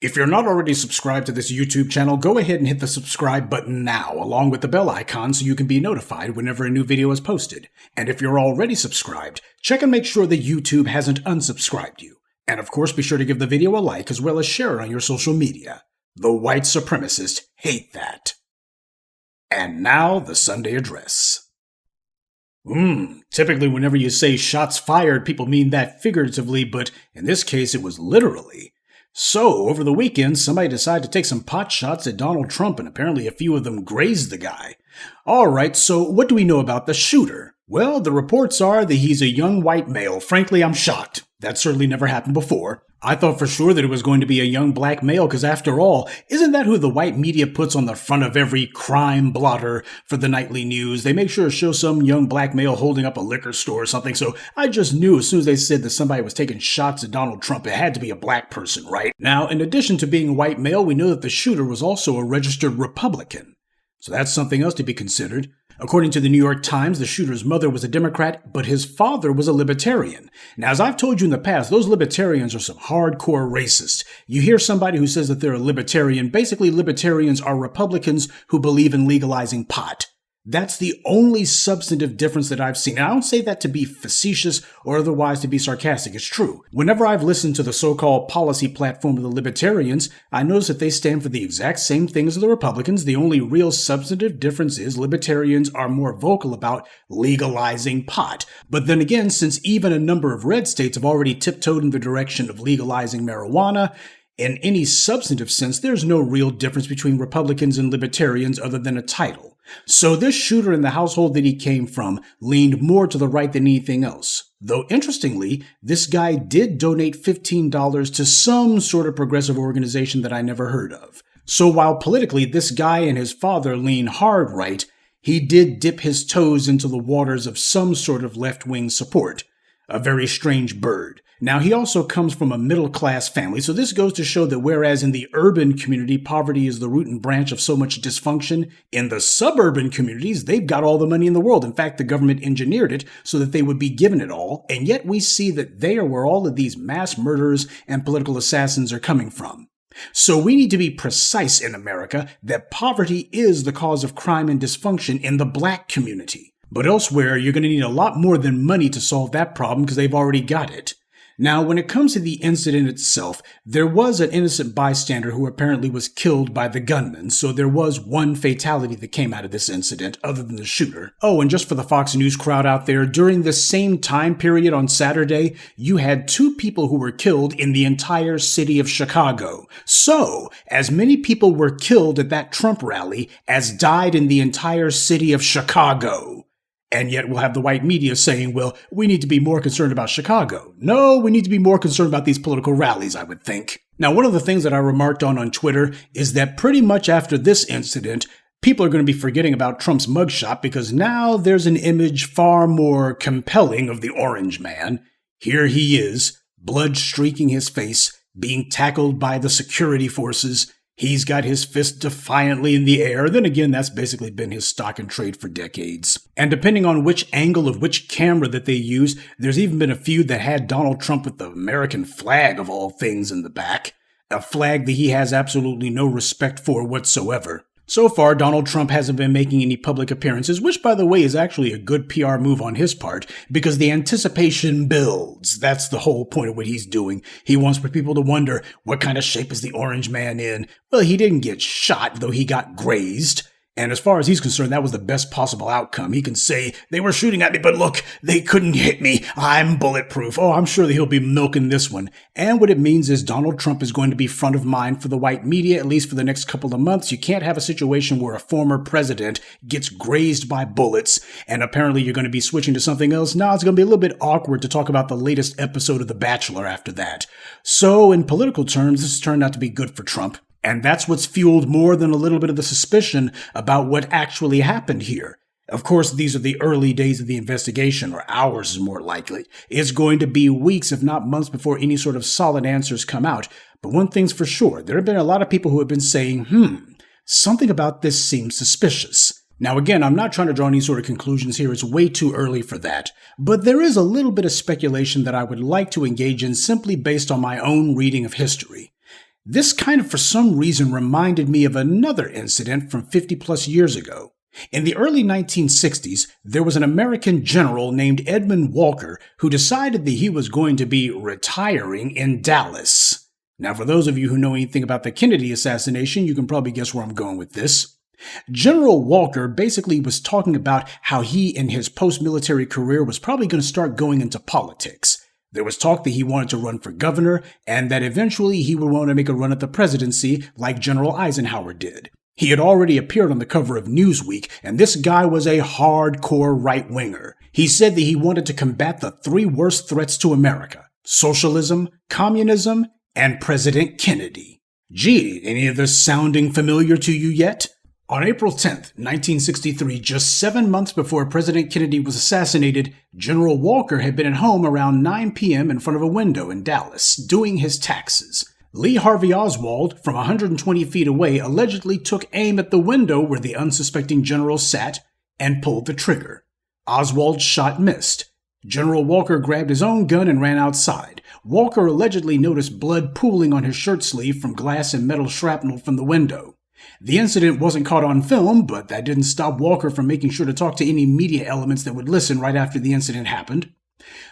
If you're not already subscribed to this YouTube channel, go ahead and hit the subscribe button now, along with the bell icon so you can be notified whenever a new video is posted. And if you're already subscribed, check and make sure that YouTube hasn't unsubscribed you. And of course, be sure to give the video a like as well as share it on your social media. The white supremacists hate that. And now, the Sunday address. Typically whenever you say shots fired, people mean that figuratively, but in this case it was literally. So, over the weekend, somebody decided to take some pot shots at Donald Trump, and apparently a few of them grazed the guy. Alright, so what do we know about the shooter? Well, the reports are that he's a young white male. Frankly, I'm shocked. That certainly never happened before. I thought for sure that it was going to be a young black male, because after all, isn't that who the white media puts on the front of every crime blotter for the nightly news? They make sure to show some young black male holding up a liquor store or something, so I just knew as soon as they said that somebody was taking shots at Donald Trump, it had to be a black person, right? Now, in addition to being a white male, we know that the shooter was also a registered Republican. So that's something else to be considered. According to the New York Times, the shooter's mother was a Democrat, but his father was a libertarian. Now, as I've told you in the past, those libertarians are some hardcore racists. You hear somebody who says that they're a libertarian, basically libertarians are Republicans who believe in legalizing pot. That's the only substantive difference that I've seen. And I don't say that to be facetious or otherwise to be sarcastic. It's true. Whenever I've listened to the so-called policy platform of the libertarians, I notice that they stand for the exact same thing as the Republicans. The only real substantive difference is libertarians are more vocal about legalizing pot. But then again, since even a number of red states have already tiptoed in the direction of legalizing marijuana, in any substantive sense, there's no real difference between Republicans and libertarians other than a title. So this shooter in the household that he came from leaned more to the right than anything else. Though interestingly, this guy did donate $15 to some sort of progressive organization that I never heard of. So while politically this guy and his father lean hard right, he did dip his toes into the waters of some sort of left-wing support. A very strange bird. Now, he also comes from a middle-class family, so this goes to show that whereas in the urban community, poverty is the root and branch of so much dysfunction, in the suburban communities, they've got all the money in the world. In fact, the government engineered it so that they would be given it all, and yet we see that they are where all of these mass murderers and political assassins are coming from. So we need to be precise in America that poverty is the cause of crime and dysfunction in the black community. But elsewhere, you're going to need a lot more than money to solve that problem because they've already got it. Now, when it comes to the incident itself, there was an innocent bystander who apparently was killed by the gunman, so there was one fatality that came out of this incident, other than the shooter. Oh, and just for the Fox News crowd out there, during the same time period on Saturday, you had 2 people who were killed in the entire city of Chicago. So, as many people were killed at that Trump rally as died in the entire city of Chicago. And yet we'll have the white media saying, well, we need to be more concerned about Chicago. No, we need to be more concerned about these political rallies, I would think. Now, one of the things that I remarked on Twitter is that pretty much after this incident, people are going to be forgetting about Trump's mugshot because now there's an image far more compelling of the orange man. Here he is, blood streaking his face, being tackled by the security forces. He's got his fist defiantly in the air. Then again, that's basically been his stock and trade for decades. And depending on which angle of which camera that they use, there's even been a few that had Donald Trump with the American flag of all things in the back. A flag that he has absolutely no respect for whatsoever. So far, Donald Trump hasn't been making any public appearances, which, by the way, is actually a good PR move on his part, because the anticipation builds. That's the whole point of what he's doing. He wants for people to wonder, what kind of shape is the orange man in? Well, he didn't get shot, though he got grazed. And as far as he's concerned, that was the best possible outcome. He can say, they were shooting at me, but look, they couldn't hit me. I'm bulletproof. Oh, I'm sure that he'll be milking this one. And what it means is Donald Trump is going to be front of mind for the white media, at least for the next couple of months. You can't have a situation where a former president gets grazed by bullets, and apparently you're going to be switching to something else. No, it's going to be a little bit awkward to talk about the latest episode of The Bachelor after that. So, in political terms, this has turned out to be good for Trump. And that's what's fueled more than a little bit of the suspicion about what actually happened here. Of course, these are the early days of the investigation, or hours is more likely. It's going to be weeks, if not months, before any sort of solid answers come out. But one thing's for sure, there have been a lot of people who have been saying, something about this seems suspicious. Now again, I'm not trying to draw any sort of conclusions here, it's way too early for that. But there is a little bit of speculation that I would like to engage in simply based on my own reading of history. This kind of, for some reason, reminded me of another incident from 50 plus years ago. In the early 1960s, there was an American general named Edmund Walker who decided that he was going to be retiring in Dallas. Now, for those of you who know anything about the Kennedy assassination, you can probably guess where I'm going with this. General Walker basically was talking about how he, in his post-military career, was probably going to start going into politics. There was talk that he wanted to run for governor, and that eventually he would want to make a run at the presidency like General Eisenhower did. He had already appeared on the cover of Newsweek, and this guy was a hardcore right-winger. He said that he wanted to combat the three worst threats to America: socialism, communism, and President Kennedy. Gee, any of this sounding familiar to you yet? On April 10th, 1963, just 7 months before President Kennedy was assassinated, General Walker had been at home around 9 p.m. in front of a window in Dallas, doing his taxes. Lee Harvey Oswald, from 120 feet away, allegedly took aim at the window where the unsuspecting general sat and pulled the trigger. Oswald's shot missed. General Walker grabbed his own gun and ran outside. Walker allegedly noticed blood pooling on his shirt sleeve from glass and metal shrapnel from the window. The incident wasn't caught on film, but that didn't stop Walker from making sure to talk to any media elements that would listen right after the incident happened.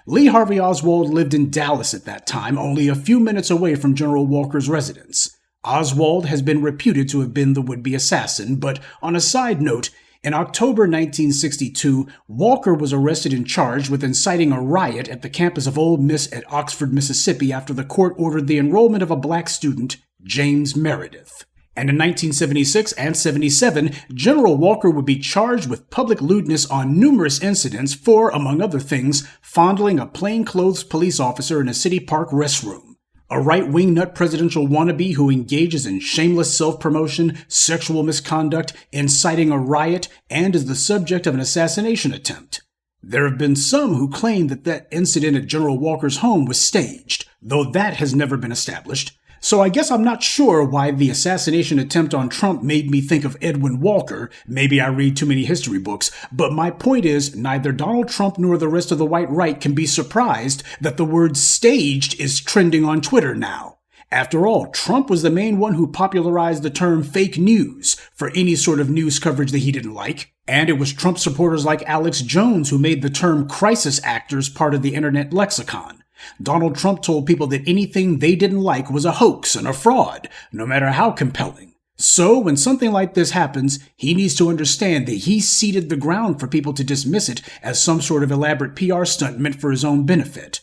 Lee Harvey Oswald lived in Dallas at that time, only a few minutes away from General Walker's residence. Oswald has been reputed to have been the would-be assassin, but on a side note, in October 1962, Walker was arrested and charged with inciting a riot at the campus of Ole Miss at Oxford, Mississippi, after the court ordered the enrollment of a black student, James Meredith. And in 1976 and 77, General Walker would be charged with public lewdness on numerous incidents for, among other things, fondling a plainclothes police officer in a city park restroom. A right-wing nut presidential wannabe who engages in shameless self-promotion, sexual misconduct, inciting a riot, and is the subject of an assassination attempt. There have been some who claim that that incident at General Walker's home was staged, though that has never been established. So I guess I'm not sure why the assassination attempt on Trump made me think of Edwin Walker. Maybe I read too many history books. But my point is, neither Donald Trump nor the rest of the white right can be surprised that the word staged is trending on Twitter now. After all, Trump was the main one who popularized the term fake news for any sort of news coverage that he didn't like. And it was Trump supporters like Alex Jones who made the term crisis actors part of the internet lexicon. Donald Trump told people that anything they didn't like was a hoax and a fraud, no matter how compelling. So when something like this happens, he needs to understand that he seeded the ground for people to dismiss it as some sort of elaborate PR stunt meant for his own benefit.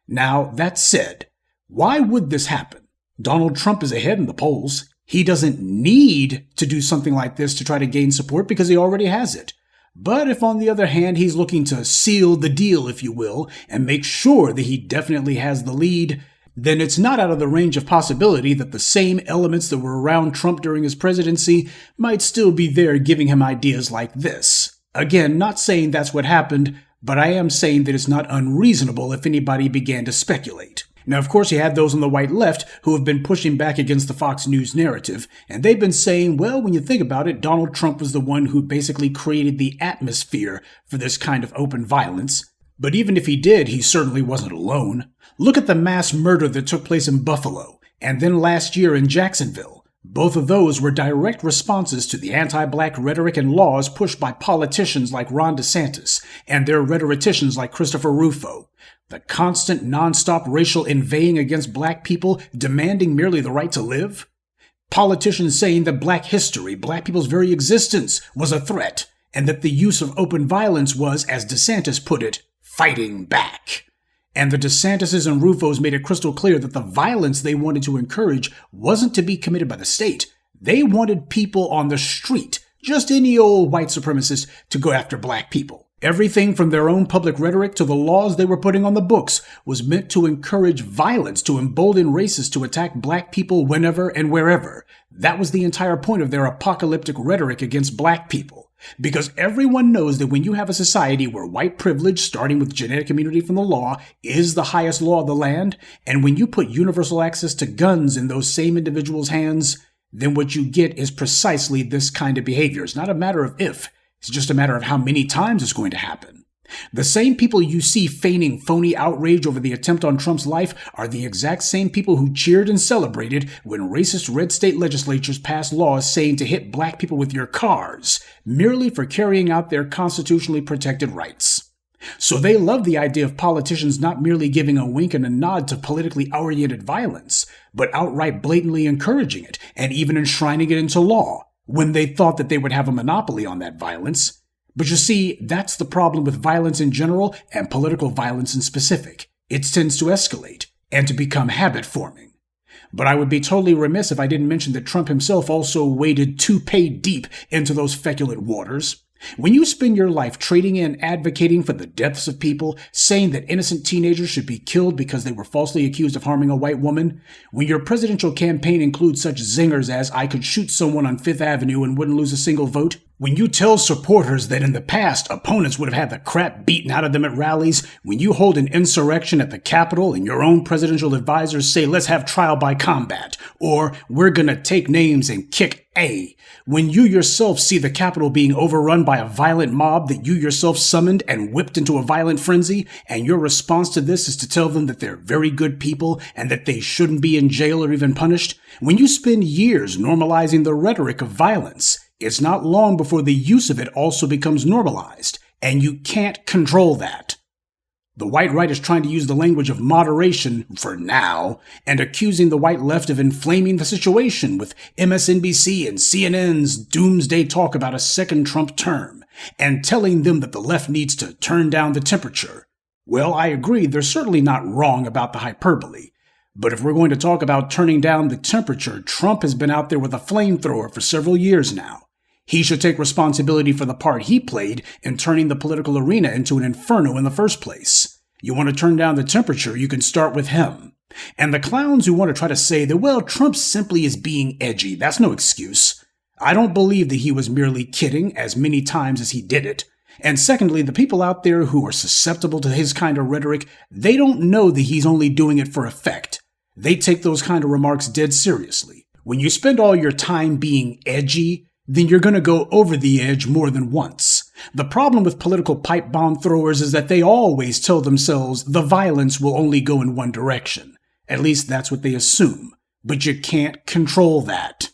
Now, that said, why would this happen? Donald Trump is ahead in the polls. He doesn't need to do something like this to try to gain support because he already has it. But if, on the other hand, he's looking to seal the deal, if you will, and make sure that he definitely has the lead, then it's not out of the range of possibility that the same elements that were around Trump during his presidency might still be there giving him ideas like this. Again, not saying that's what happened, but I am saying that it's not unreasonable if anybody began to speculate. Now, of course, you had those on the white left who have been pushing back against the Fox News narrative, and they've been saying, well, when you think about it, Donald Trump was the one who basically created the atmosphere for this kind of open violence. But even if he did, he certainly wasn't alone. Look at the mass murder that took place in Buffalo, and then last year in Jacksonville. Both of those were direct responses to the anti-black rhetoric and laws pushed by politicians like Ron DeSantis and their rhetoricians like Christopher Rufo. The constant, non-stop racial inveighing against black people, demanding merely the right to live. Politicians saying that black history, black people's very existence, was a threat, and that the use of open violence was, as DeSantis put it, fighting back. And the DeSantises and Rufos made it crystal clear that the violence they wanted to encourage wasn't to be committed by the state. They wanted people on the street, just any old white supremacist, to go after black people. Everything from their own public rhetoric to the laws they were putting on the books was meant to encourage violence, to embolden racists to attack black people whenever and wherever. That was the entire point of their apocalyptic rhetoric against black people. Because everyone knows that when you have a society where white privilege, starting with genetic immunity from the law, is the highest law of the land, and when you put universal access to guns in those same individuals' hands, then what you get is precisely this kind of behavior. It's not a matter of if. It's just a matter of how many times it's going to happen. The same people you see feigning phony outrage over the attempt on Trump's life are the exact same people who cheered and celebrated when racist red state legislatures passed laws saying to hit black people with your cars, merely for carrying out their constitutionally protected rights. So they love the idea of politicians not merely giving a wink and a nod to politically oriented violence, but outright blatantly encouraging it and even enshrining it into law, when they thought that they would have a monopoly on that violence. But you see, that's the problem with violence in general and political violence in specific. It tends to escalate and to become habit-forming. But I would be totally remiss if I didn't mention that Trump himself also waded toupee deep into those feculent waters. When you spend your life trading in advocating for the deaths of people, saying that innocent teenagers should be killed because they were falsely accused of harming a white woman, when your presidential campaign includes such zingers as "I could shoot someone on Fifth Avenue and wouldn't lose a single vote," when you tell supporters that in the past opponents would have had the crap beaten out of them at rallies, when you hold an insurrection at the Capitol and your own presidential advisors say "let's have trial by combat," or "we're gonna take names and kick A," when you yourself see the Capitol being overrun by a violent mob that you yourself summoned and whipped into a violent frenzy, and your response to this is to tell them that they're very good people and that they shouldn't be in jail or even punished, when you spend years normalizing the rhetoric of violence, it's not long before the use of it also becomes normalized, and you can't control that. The white right is trying to use the language of moderation, for now, and accusing the white left of inflaming the situation with MSNBC and CNN's doomsday talk about a second Trump term, and telling them that the left needs to turn down the temperature. Well, I agree, they're certainly not wrong about the hyperbole. But if we're going to talk about turning down the temperature, Trump has been out there with a flamethrower for several years now. He should take responsibility for the part he played in turning the political arena into an inferno in the first place. You want to turn down the temperature, you can start with him. And the clowns who want to try to say that, well, Trump simply is being edgy, that's no excuse. I don't believe that he was merely kidding as many times as he did it. And secondly, the people out there who are susceptible to his kind of rhetoric, they don't know that he's only doing it for effect. They take those kind of remarks dead seriously. When you spend all your time being edgy, then you're going to go over the edge more than once. The problem with political pipe bomb throwers is that they always tell themselves the violence will only go in one direction. At least that's what they assume. But you can't control that.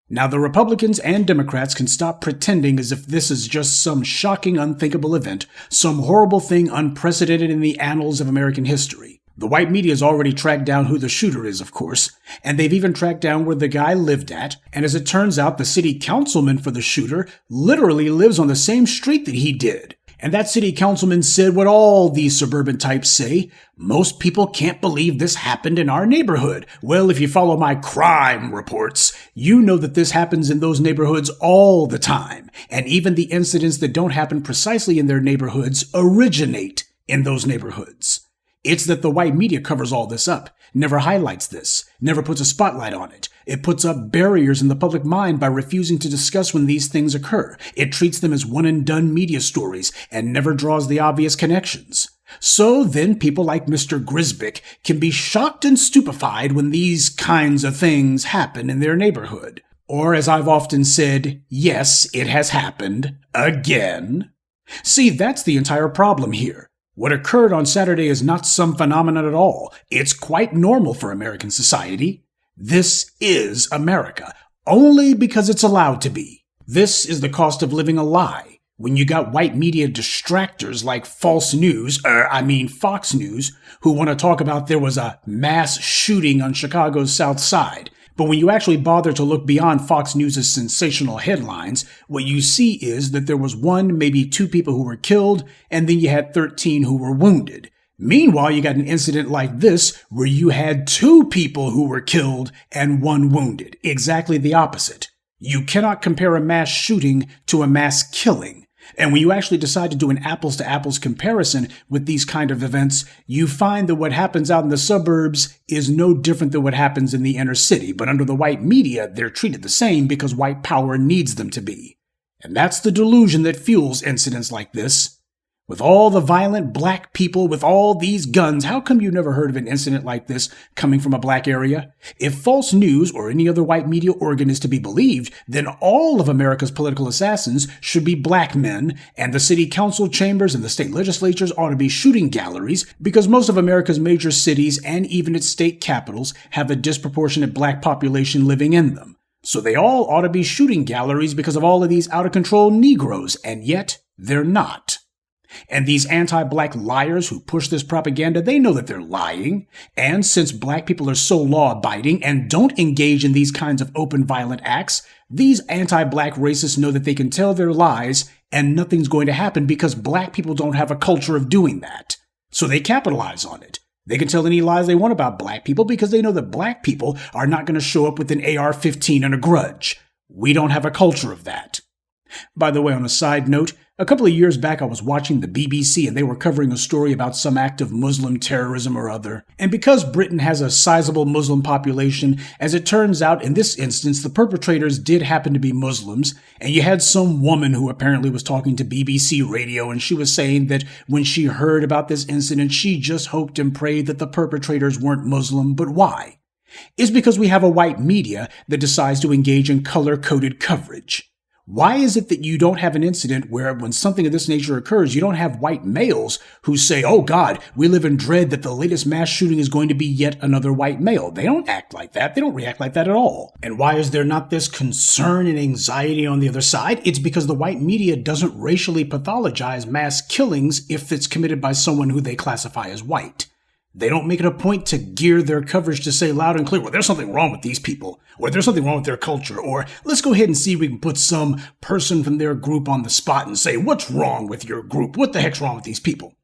Now the Republicans and Democrats can stop pretending as if this is just some shocking, unthinkable event, some horrible thing unprecedented in the annals of American history. The white media has already tracked down who the shooter is, of course, and they've even tracked down where the guy lived at, and as it turns out, the city councilman for the shooter literally lives on the same street that he did. And that city councilman said what all these suburban types say: most people can't believe this happened in our neighborhood. Well, if you follow my crime reports, you know that this happens in those neighborhoods all the time, and even the incidents that don't happen precisely in their neighborhoods originate in those neighborhoods. It's that the white media covers all this up, never highlights this, never puts a spotlight on it. It puts up barriers in the public mind by refusing to discuss when these things occur. It treats them as one-and-done media stories and never draws the obvious connections. So then people like Mr. Grisbick can be shocked and stupefied when these kinds of things happen in their neighborhood. Or, as I've often said, yes, it has happened again. See, that's the entire problem here. What occurred on Saturday is not some phenomenon at all. It's quite normal for American society. This is America, only because it's allowed to be. This is the cost of living a lie. When you got white media distractors like Fox News, who want to talk about there was a mass shooting on Chicago's South Side. But when you actually bother to look beyond Fox News' sensational headlines, what you see is that there was 1, maybe 2 people who were killed, and then you had 13 who were wounded. Meanwhile, you got an incident like this where you had 2 people who were killed and 1 wounded. Exactly the opposite. You cannot compare a mass shooting to a mass killing. And when you actually decide to do an apples-to-apples comparison with these kind of events, you find that what happens out in the suburbs is no different than what happens in the inner city. But under the white media, they're treated the same because white power needs them to be. And that's the delusion that fuels incidents like this. With all the violent black people with all these guns, how come you never heard of an incident like this coming from a black area? If false news or any other white media organ is to be believed, then all of America's political assassins should be black men, and the city council chambers and the state legislatures ought to be shooting galleries because most of America's major cities and even its state capitals have a disproportionate black population living in them. So they all ought to be shooting galleries because of all of these out-of-control Negroes, and yet they're not. And these anti-black liars who push this propaganda, they know that they're lying. And since black people are so law-abiding and don't engage in these kinds of open violent acts, these anti-black racists know that they can tell their lies and nothing's going to happen because black people don't have a culture of doing that. So they capitalize on it. They can tell any lies they want about black people because they know that black people are not going to show up with an AR-15 and a grudge. We don't have a culture of that. By the way, on a side note, a couple of years back I was watching the BBC and they were covering a story about some act of Muslim terrorism or other. And because Britain has a sizable Muslim population, as it turns out in this instance the perpetrators did happen to be Muslims, and you had some woman who apparently was talking to BBC Radio and she was saying that when she heard about this incident she just hoped and prayed that the perpetrators weren't Muslim. But why? It's because we have a white media that decides to engage in color-coded coverage. Why is it that you don't have an incident where when something of this nature occurs, you don't have white males who say, oh God, we live in dread that the latest mass shooting is going to be yet another white male? They don't act like that. They don't react like that at all. And why is there not this concern and anxiety on the other side? It's because the white media doesn't racially pathologize mass killings if it's committed by someone who they classify as white. They don't make it a point to gear their coverage to say loud and clear, well, there's something wrong with these people, or there's something wrong with their culture, or let's go ahead and see if we can put some person from their group on the spot and say, what's wrong with your group? What the heck's wrong with these people?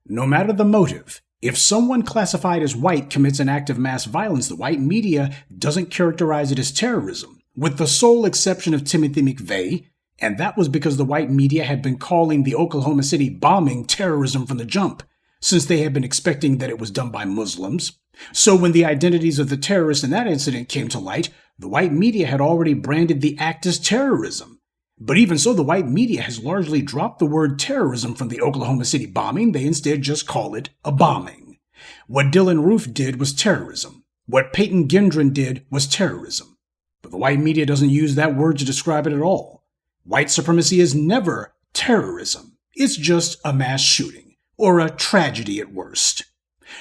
No matter the motive, if someone classified as white commits an act of mass violence, the white media doesn't characterize it as terrorism, with the sole exception of Timothy McVeigh, and that was because the white media had been calling the Oklahoma City bombing terrorism from the jump, since they had been expecting that it was done by Muslims. So when the identities of the terrorists in that incident came to light, the white media had already branded the act as terrorism. But even so, the white media has largely dropped the word terrorism from the Oklahoma City bombing. They instead just call it a bombing. What Dylan Roof did was terrorism. What Peyton Gendron did was terrorism. But the white media doesn't use that word to describe it at all. White supremacy is never terrorism. It's just a mass shooting. Or a tragedy at worst.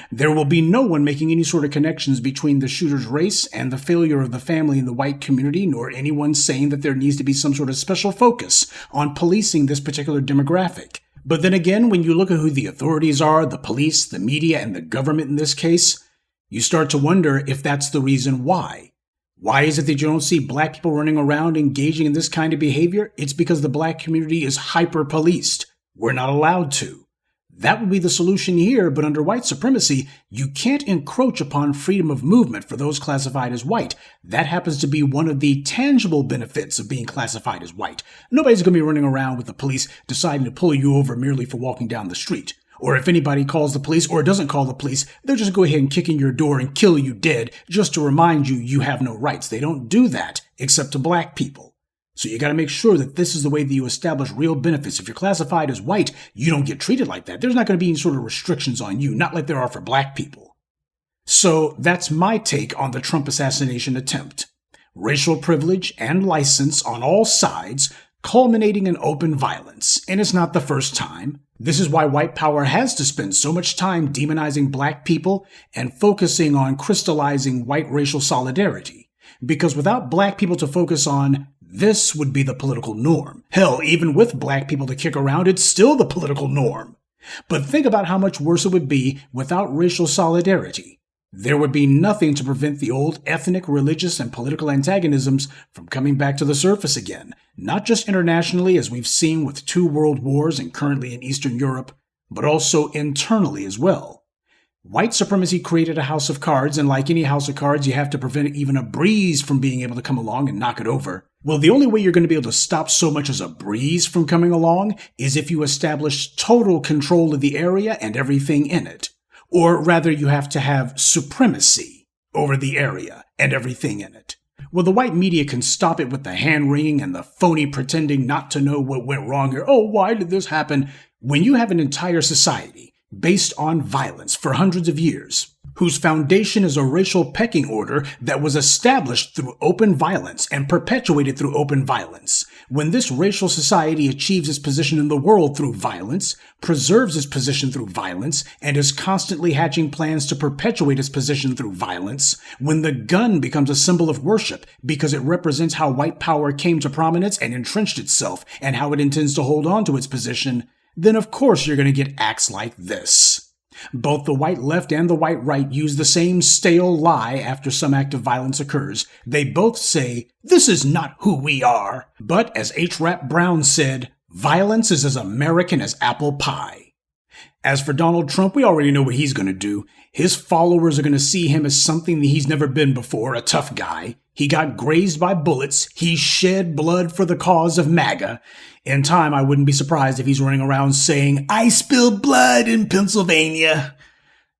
There will be no one making any sort of connections between the shooter's race and the failure of the family in the white community, nor anyone saying that there needs to be some sort of special focus on policing this particular demographic. But then again, when you look at who the authorities are, the police, the media, and the government in this case, you start to wonder if that's the reason why. Why is it that you don't see black people running around engaging in this kind of behavior? It's because the black community is hyper-policed. We're not allowed to. That would be the solution here, but under white supremacy, you can't encroach upon freedom of movement for those classified as white. That happens to be one of the tangible benefits of being classified as white. Nobody's going to be running around with the police deciding to pull you over merely for walking down the street. Or if anybody calls the police or doesn't call the police, they'll just go ahead and kick in your door and kill you dead just to remind you you have no rights. They don't do that except to black people. So you got to make sure that this is the way that you establish real benefits. If you're classified as white, you don't get treated like that. There's not going to be any sort of restrictions on you, not like there are for black people. So that's my take on the Trump assassination attempt. Racial privilege and license on all sides, culminating in open violence. And it's not the first time. This is why white power has to spend so much time demonizing black people and focusing on crystallizing white racial solidarity. Because without black people to focus on, this would be the political norm. Hell, even with black people to kick around, it's still the political norm. But think about how much worse it would be without racial solidarity. There would be nothing to prevent the old ethnic, religious, and political antagonisms from coming back to the surface again, not just internationally as we've seen with 2 world wars and currently in Eastern Europe, but also internally as well. White supremacy created a house of cards, and like any house of cards, you have to prevent even a breeze from being able to come along and knock it over. Well, the only way you're going to be able to stop so much as a breeze from coming along is if you establish total control of the area and everything in it. Or rather, you have to have supremacy over the area and everything in it. Well, the white media can stop it with the hand-wringing and the phony pretending not to know what went wrong here. Oh, why did this happen? When you have an entire society based on violence for hundreds of years, whose foundation is a racial pecking order that was established through open violence and perpetuated through open violence. When this racial society achieves its position in the world through violence, preserves its position through violence, and is constantly hatching plans to perpetuate its position through violence, when the gun becomes a symbol of worship because it represents how white power came to prominence and entrenched itself and how it intends to hold on to its position, then of course you're going to get acts like this. Both the white left and the white right use the same stale lie after some act of violence occurs. They both say, "This is not who we are." But as H. Rap Brown said, violence is as American as apple pie. As for Donald Trump, we already know what he's going to do. His followers are going to see him as something that he's never been before, a tough guy. He got grazed by bullets. He shed blood for the cause of MAGA. In time, I wouldn't be surprised if he's running around saying, "I spilled blood in Pennsylvania."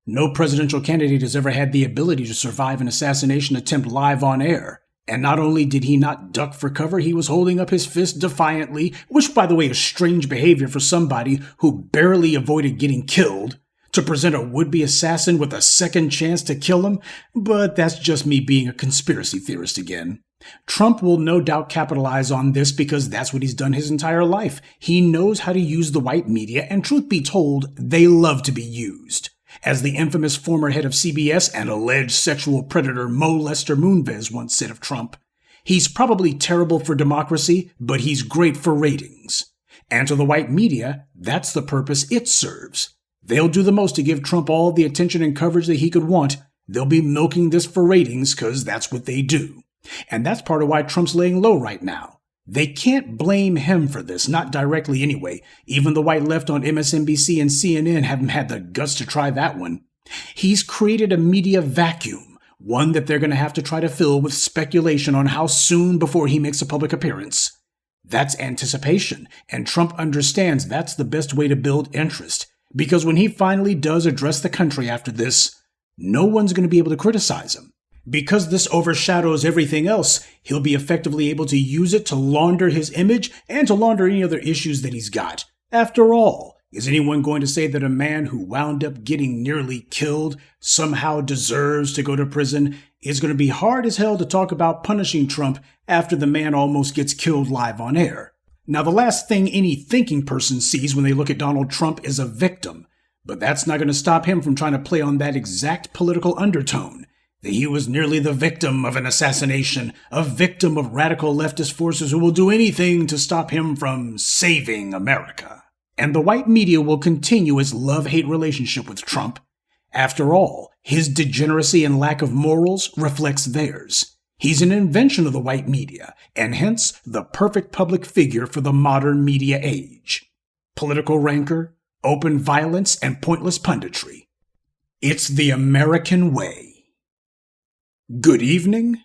No presidential candidate has ever had the ability to survive an assassination attempt live on air. And not only did he not duck for cover, he was holding up his fist defiantly, which, by the way, is strange behavior for somebody who barely avoided getting killed, to present a would-be assassin with a second chance to kill him. But that's just me being a conspiracy theorist again. Trump will no doubt capitalize on this because that's what he's done his entire life. He knows how to use the white media, and truth be told, they love to be used. As the infamous former head of CBS and alleged sexual predator Mo Lester Moonves once said of Trump, "He's probably terrible for democracy, but he's great for ratings." And to the white media, that's the purpose it serves. They'll do the most to give Trump all the attention and coverage that he could want. They'll be milking this for ratings because that's what they do. And that's part of why Trump's laying low right now. They can't blame him for this, not directly anyway. Even the white left on MSNBC and CNN haven't had the guts to try that one. He's created a media vacuum, one that they're going to have to try to fill with speculation on how soon before he makes a public appearance. That's anticipation, and Trump understands that's the best way to build interest, because when he finally does address the country after this, no one's going to be able to criticize him. Because this overshadows everything else, he'll be effectively able to use it to launder his image and to launder any other issues that he's got. After all, is anyone going to say that a man who wound up getting nearly killed somehow deserves to go to prison? It's going to be hard as hell to talk about punishing Trump after the man almost gets killed live on air. Now, the last thing any thinking person sees when they look at Donald Trump is a victim, but that's not going to stop him from trying to play on that exact political undertone. That he was nearly the victim of an assassination, a victim of radical leftist forces who will do anything to stop him from saving America. And the white media will continue its love-hate relationship with Trump. After all, his degeneracy and lack of morals reflects theirs. He's an invention of the white media, and hence the perfect public figure for the modern media age. Political rancor, open violence, and pointless punditry. It's the American way. Good evening,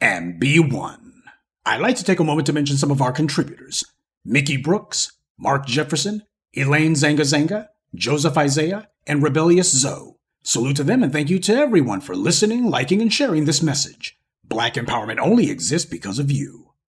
and be one. I'd like to take a moment to mention some of our contributors. Mickey Brooks, Mark Jefferson, Elaine Zanga, Joseph Isaiah, and Rebellious Zoe. Salute to them and thank you to everyone for listening, liking, and sharing this message. Black empowerment only exists because of you.